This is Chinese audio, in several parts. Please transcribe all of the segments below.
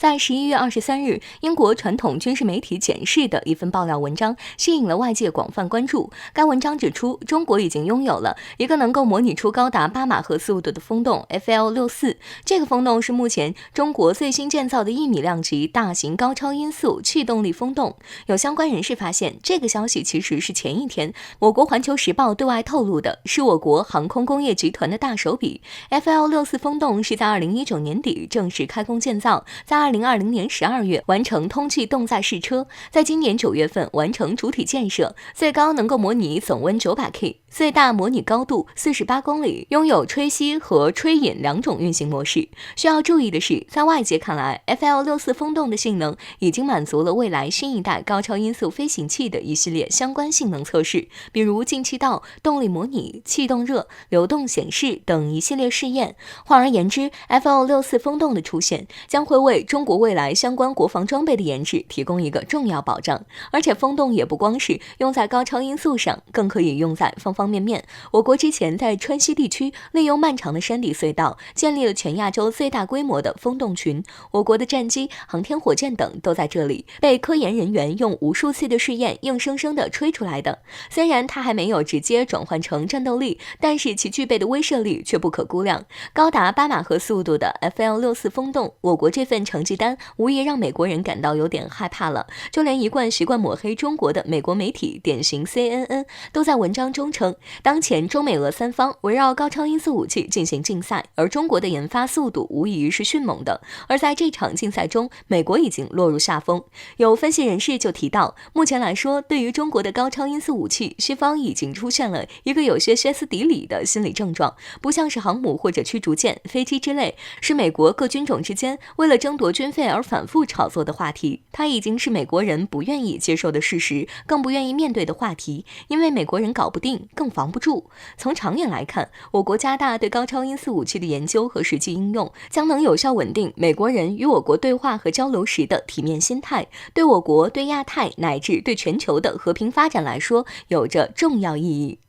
在11月23日，英国传统军事媒体简氏的一份爆料文章吸引了外界广泛关注。该文章指出，中国已经拥有了一个能够模拟出高达8马赫速度的风洞 FL64。这个风洞是目前中国最新建造的1米量级大型高超音速气动力风洞。有相关人士发现，这个消息其实是前一天我国《环球时报》对外透露的，是我国航空工业集团的大手笔。FL64 风洞是在2019年底正式开工建造，在2020年12月完成通气动载试车，在今年9月份完成主体建设，最高能够模拟总温900 K， 最大模拟高度48公里，拥有吹吸和吹引2种运行模式。需要注意的是，在外界看来 FL64 风洞的性能已经满足了未来新一代高超音速飞行器的一系列相关性能测试，比如进气道、动力模拟、气动热、流动显示等一系列试验。换而言之， FL64 风洞的出现将会为中国未来相关国防装备的研制提供一个重要保障。而且风洞也不光是用在高超音速上，更可以用在方方面面。我国之前在川西地区利用漫长的山底隧道建立了全亚洲最大规模的风洞群，我国的战机、航天火箭等都在这里被科研人员用无数次的试验硬生生地吹出来的。虽然它还没有直接转换成战斗力，但是其具备的威慑力却不可估量。高达8马赫速度的 FL64 风洞，我国这份成绩单无疑让美国人感到有点害怕了。就连一贯习惯抹黑中国的美国媒体典型 CNN 都在文章中称，当前中美俄三方围绕高超音速武器进行竞赛，而中国的研发速度无疑是迅猛的。而在这场竞赛中，美国已经落入下风。有分析人士就提到，目前来说，对于中国的高超音速武器，西方已经出现了一个有些歇斯底里的心理症状，不像是航母或者驱逐舰、飞机之类，是美国各军种之间为了争夺军费而反复炒作的话题。它已经是美国人不愿意接受的事实，更不愿意面对的话题，因为美国人搞不定，更防不住。从长远来看，我国加大对高超音速武器的研究和实际应用，将能有效稳定美国人与我国对话和交流时的体面心态，对我国、对亚太乃至对全球的和平发展来说，有着重要意义。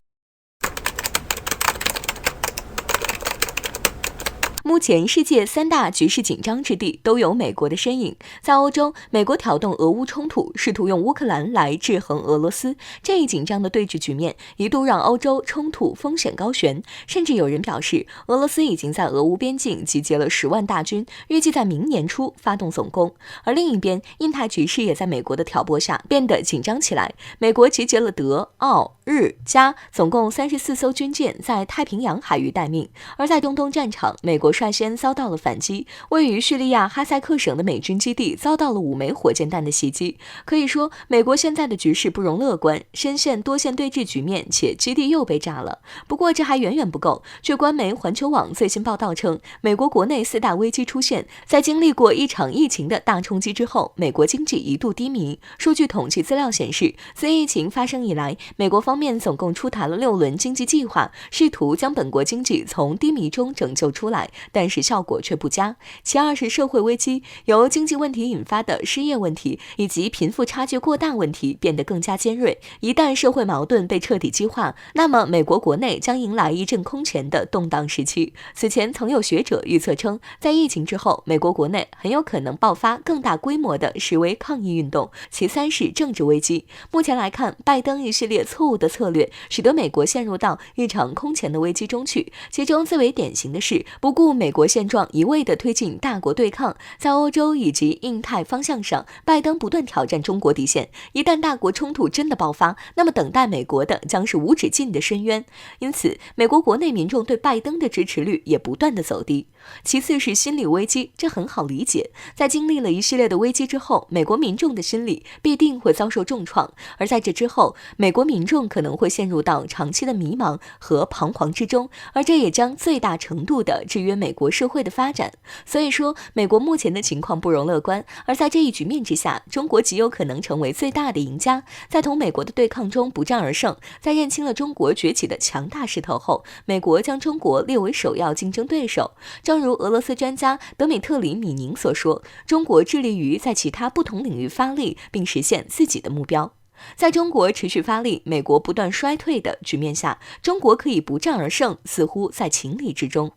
目前世界3大局势紧张之地都有美国的身影。在欧洲，美国挑动俄乌冲突，试图用乌克兰来制衡俄罗斯，这一紧张的对峙局面一度让欧洲冲突风险高悬，甚至有人表示，俄罗斯已经在俄乌边境集结了10万大军，预计在明年初发动总攻。而另一边，印太局势也在美国的挑拨下变得紧张起来。美国集结了德、澳、日、加总共34艘军舰在太平洋海域待命。而在中东战场，美国率先遭到了反击，位于叙利亚哈塞克省的美军基地遭到了5枚火箭弹的袭击。可以说，美国现在的局势不容乐观，深陷多线对峙局面，且基地又被炸了。不过这还远远不够。据官媒环球网最新报道称，美国国内4大危机出现，在经历过一场疫情的大冲击之后，美国经济一度低迷。数据统计资料显示，自疫情发生以来，美国方面总共出台了6轮经济计划，试图将本国经济从低迷中拯救出来，但是效果却不佳。其二是社会危机，由经济问题引发的失业问题以及贫富差距过大问题变得更加尖锐。一旦社会矛盾被彻底激化，那么美国国内将迎来一阵空前的动荡时期。此前曾有学者预测称，在疫情之后，美国国内很有可能爆发更大规模的示威抗议运动。其三是政治危机。目前来看，拜登一系列错误的策略使得美国陷入到一场空前的危机中去，其中最为典型的是不顾美国现状，一味地推进大国对抗。在欧洲以及印太方向上，拜登不断挑战中国底线，一旦大国冲突真的爆发，那么等待美国的将是无止境的深渊。因此，美国国内民众对拜登的支持率也不断的走低。其次是心理危机，这很好理解，在经历了一系列的危机之后，美国民众的心理必定会遭受重创，而在这之后，美国民众可能会陷入到长期的迷茫和彷徨之中，而这也将最大程度地制约美国社会的发展。所以说，美国目前的情况不容乐观，而在这一局面之下，中国极有可能成为最大的赢家。在同美国的对抗中不战而胜，在认清了中国崛起的强大势头后，美国将中国列为首要竞争对手。正如俄罗斯专家德米特里·米宁所说，中国致力于在其他不同领域发力，并实现自己的目标。在中国持续发力，美国不断衰退的局面下，中国可以不战而胜，似乎在情理之中。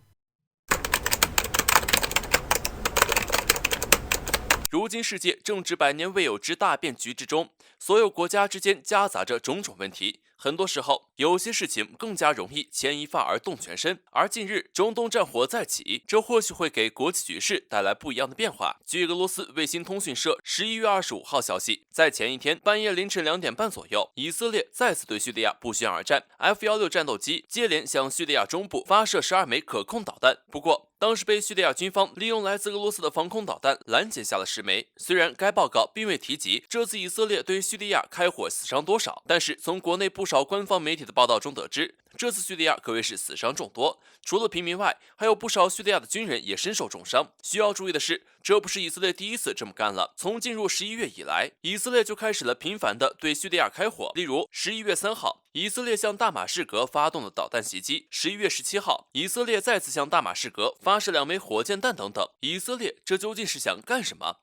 如今世界正值百年未有之大变局之中，所有国家之间夹杂着种种问题。很多时候，有些事情更加容易牵一发而动全身。而近日中东战火再起，这或许会给国际局势带来不一样的变化。据俄罗斯卫星通讯社11月25号消息，在前一天半夜凌晨2点半左右，以色列再次对叙利亚不宣而战 ，F-16战斗机接连向叙利亚中部发射12枚可控导弹。不过，当时被叙利亚军方利用来自俄罗斯的防空导弹拦截下了10枚。虽然该报告并未提及这次以色列对叙利亚开火死伤多少，但是从国内不少官方媒体的报道中得知，这次叙利亚可谓是死伤众多，除了平民外，还有不少叙利亚的军人也身受重伤。需要注意的是，这不是以色列第一次这么干了。从进入11月以来，以色列就开始了频繁的对叙利亚开火。例如11月3号，以色列向大马士革发动了导弹袭击；11月17号，以色列再次向大马士革发射2枚火箭弹等等。以色列这究竟是想干什么？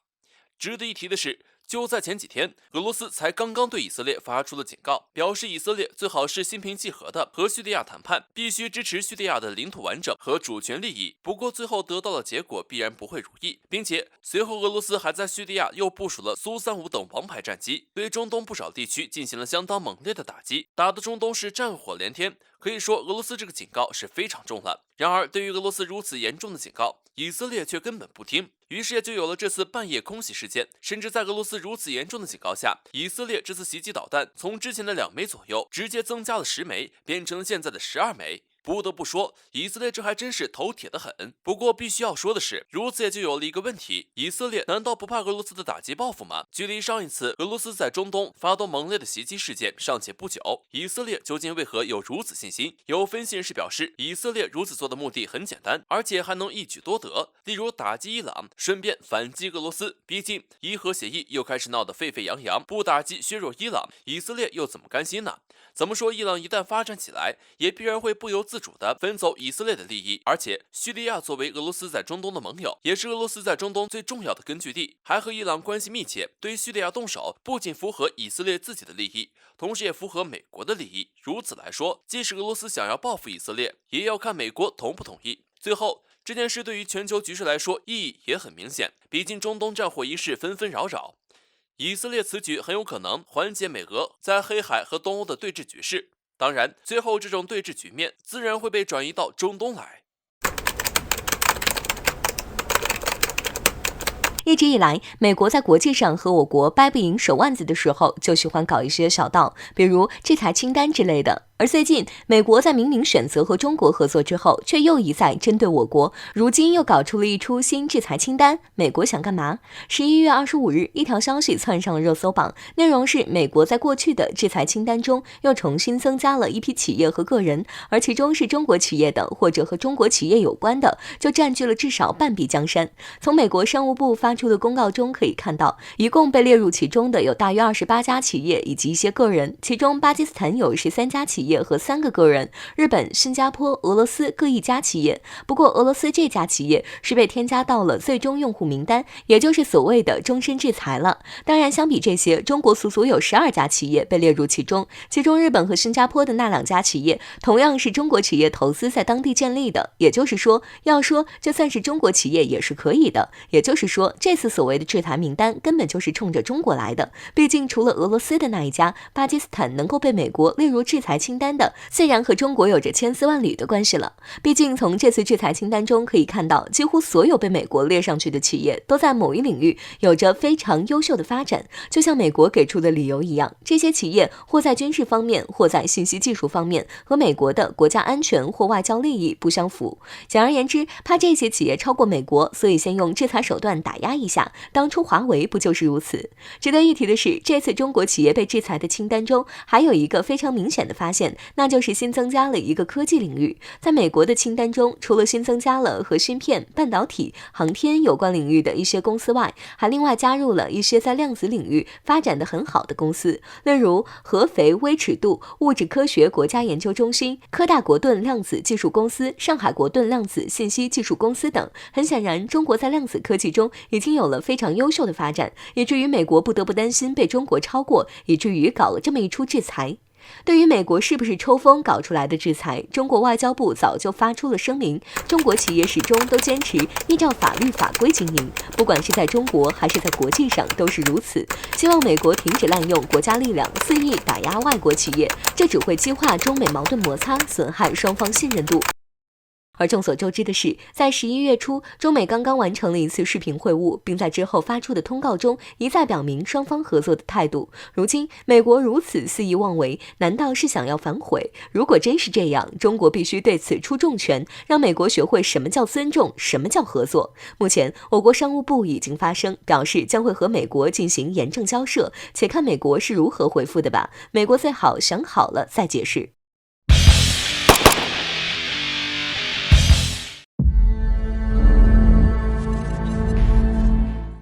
值得一提的是，就在前几天，俄罗斯才刚刚对以色列发出了警告，表示以色列最好是心平气和的和叙利亚谈判，必须支持叙利亚的领土完整和主权利益。不过最后得到的结果必然不会如意，并且随后俄罗斯还在叙利亚又部署了苏35等王牌战机，对中东不少地区进行了相当猛烈的打击，打得中东是战火连天。可以说俄罗斯这个警告是非常重了。然而对于俄罗斯如此严重的警告，以色列却根本不听，于是也就有了这次半夜空袭事件。甚至在俄罗斯如此严重的警告下，以色列这次袭击导弹从之前的2枚左右直接增加了10枚，变成了现在的12枚。不得不说，以色列这还真是头铁得很。不过必须要说的是，如此也就有了一个问题，以色列难道不怕俄罗斯的打击报复吗？距离上一次俄罗斯在中东发动猛烈的袭击事件尚且不久，以色列究竟为何有如此信心？有分析人士表示，以色列如此做的目的很简单，而且还能一举多得，例如打击伊朗，顺便反击俄罗斯。毕竟伊核协议又开始闹得沸沸扬扬，不打击削弱伊朗，以色列又怎么甘心呢？怎么说，伊朗一旦发展起来，也必然会不由自主地分走以色列的利益。而且叙利亚作为俄罗斯在中东的盟友，也是俄罗斯在中东最重要的根据地，还和伊朗关系密切，对叙利亚动手不仅符合以色列自己的利益，同时也符合美国的利益。如此来说，即使俄罗斯想要报复以色列，也要看美国同不同意。最后，这件事对于全球局势来说意义也很明显，毕竟中东战火一事纷纷扰扰，以色列此举很有可能缓解美俄在黑海和东欧的对峙局势。当然，最后这种对峙局面自然会被转移到中东来。一直以来，美国在国际上和我国掰不赢手腕子的时候，就喜欢搞一些小道，比如制裁清单之类的。而最近，美国在明明选择和中国合作之后，却又一再针对我国，如今又搞出了一出新制裁清单。美国想干嘛？11月25日，一条消息窜上了热搜榜，内容是美国在过去的制裁清单中又重新增加了一批企业和个人，而其中是中国企业的或者和中国企业有关的，就占据了至少半壁江山。从美国商务部发出的公告中可以看到，一共被列入其中的有大约28家企业以及一些个人，其中巴基斯坦有13家企业和3个个人，日本、新加坡、俄罗斯各1家企业。不过俄罗斯这家企业是被添加到了最终用户名单，也就是所谓的终身制裁了。当然相比这些，中国足足有12家企业被列入其中，其中日本和新加坡的那2家企业同样是中国企业投资在当地建立的，也就是说，要说这算是中国企业也是可以的。也就是说，这次所谓的制裁名单根本就是冲着中国来的。毕竟除了俄罗斯的那1家，巴基斯坦能够被美国列入制裁清单的，自然和中国有着千丝万缕的关系了。毕竟从这次制裁清单中可以看到，几乎所有被美国列上去的企业都在某一领域有着非常优秀的发展，就像美国给出的理由一样，这些企业或在军事方面，或在信息技术方面和美国的国家安全或外交利益不相符。简而言之，怕这些企业超过美国，所以先用制裁手段打压一下，当初华为不就是如此？值得一提的是，这次中国企业被制裁的清单中还有一个非常明显的发现，那就是新增加了一个科技领域。在美国的清单中，除了新增加了和芯片、半导体、航天有关领域的一些公司外，还另外加入了一些在量子领域发展得很好的公司，例如合肥微尺度物质科学国家研究中心、科大国盾量子技术公司、上海国盾量子信息技术公司等。很显然，中国在量子科技中已经有了非常优秀的发展，以至于美国不得不担心被中国超过，以至于搞了这么一出制裁。对于美国是不是抽风搞出来的制裁，中国外交部早就发出了声明，中国企业始终都坚持依照法律法规经营，不管是在中国还是在国际上都是如此。希望美国停止滥用国家力量肆意打压外国企业，这只会激化中美矛盾摩擦，损害双方信任度。而众所周知的是，在11月初，中美刚刚完成了一次视频会晤，并在之后发出的通告中一再表明双方合作的态度。如今，美国如此肆意妄为，难道是想要反悔？如果真是这样，中国必须对此出重拳，让美国学会什么叫尊重，什么叫合作。目前，我国商务部已经发声，表示将会和美国进行严正交涉，且看美国是如何回复的吧。美国最好想好了再解释。